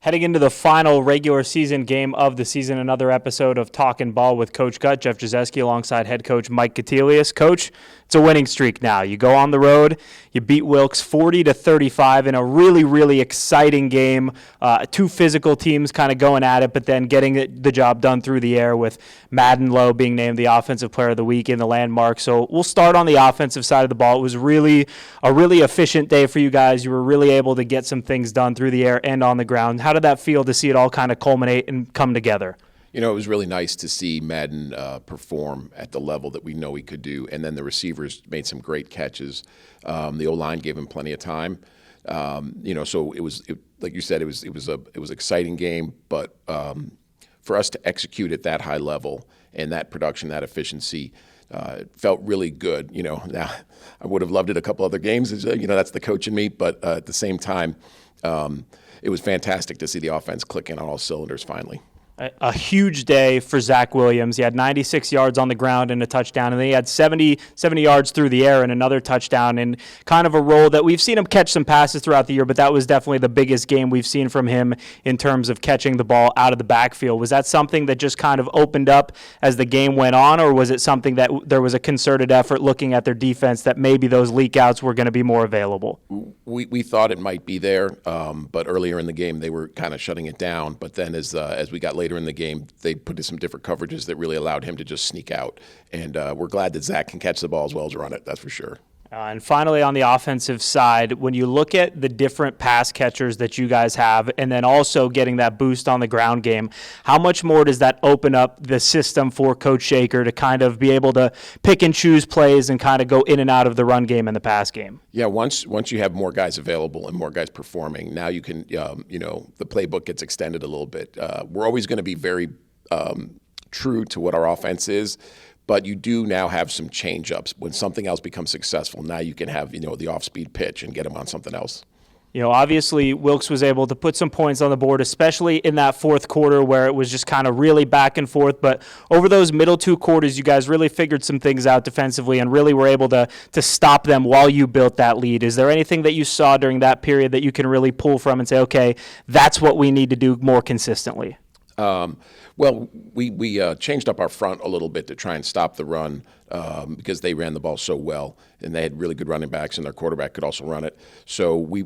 Heading into the final regular season game of the season, another episode of Talkin Ball with Coach Gut, Jeff Jazeski, alongside head coach Mike Catelius. Coach, it's a winning streak now. You go on the road, you beat Wilkes 40-35 in a really, really exciting game. Two physical teams kind of going at it, but then getting the job done through the air with Madden Lowe being named the Offensive Player of the Week in the Landmark. So we'll start on the offensive side of the ball. It was really a really efficient day for you guys. You were really able to get some things done through the air and on the ground. How did that feel to see it all kind of culminate and come together? You know, it was really nice to see Madden perform at the level that we know he could do, and then the receivers made some great catches. The O-line gave him plenty of time. So it was like you said, it was an exciting game. But for us to execute at that high level and that production, that efficiency, it felt really good. You know, now I would have loved it a couple other games. That's the coach in me. But at the same time, it was fantastic to see the offense clicking on all cylinders finally. A huge day for Zach Williams. He had 96 yards on the ground and a touchdown, and then he had 70 yards through the air and another touchdown, and kind of a role that we've seen him catch some passes throughout the year, but that was definitely the biggest game we've seen from him in terms of catching the ball out of the backfield. Was that something that just kind of opened up as the game went on, or was it something that there was a concerted effort looking at their defense that maybe those leak outs were going to be more available? We thought it might be there, but earlier in the game they were kind of shutting it down, but then as we got later in the game, they put in some different coverages that really allowed him to just sneak out. And we're glad that Zach can catch the ball as well as run it, that's for sure. And finally, on the offensive side, when you look at the different pass catchers that you guys have and then also getting that boost on the ground game, how much more does that open up the system for Coach Shaker to kind of be able to pick and choose plays and kind of go in and out of the run game and the pass game? Yeah, once you have more guys available and more guys performing, now you can, the playbook gets extended a little bit. We're always going to be very true to what our offense is. But you do now have some change-ups. When something else becomes successful, now you can have, the off-speed pitch and get them on something else. Obviously Wilkes was able to put some points on the board, especially in that fourth quarter where it was just kind of really back and forth. But over those middle two quarters, you guys really figured some things out defensively and really were able to stop them while you built that lead. Is there anything that you saw during that period that you can really pull from and say, okay, that's what we need to do more consistently? Well, we changed up our front a little bit to try and stop the run because they ran the ball so well, and they had really good running backs, and their quarterback could also run it. So we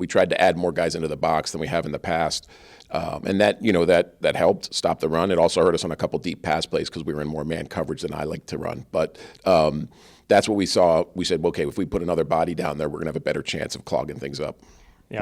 tried to add more guys into the box than we have in the past, and that helped stop the run. It also hurt us on a couple deep pass plays because we were in more man coverage than I like to run. But that's what we saw. We said, okay, if we put another body down there, we're going to have a better chance of clogging things up.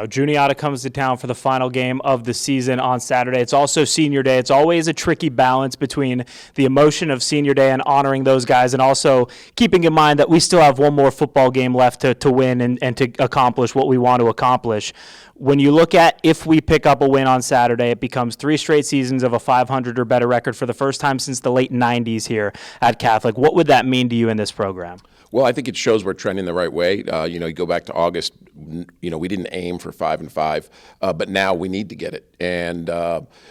Juniata comes to town for the final game of the season on Saturday. It's also senior day. It's always a tricky balance between the emotion of senior day and honoring those guys and also keeping in mind that we still have one more football game left to win and to accomplish what we want to accomplish. When you look at if we pick up a win on Saturday, it becomes 3 straight seasons of a 500 or better record for the first time since the late 90s here at Catholic. What would that mean to you in this program? Well, I think it shows we're trending the right way. You go back to August, we didn't aim for 5-5, but now we need to get it. And,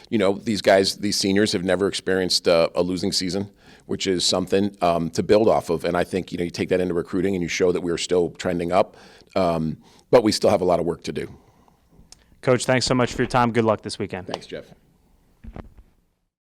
these seniors have never experienced a losing season, which is something to build off of. And I think, you take that into recruiting and you show that we're still trending up, but we still have a lot of work to do. Coach, thanks so much for your time. Good luck this weekend. Thanks, Jeff.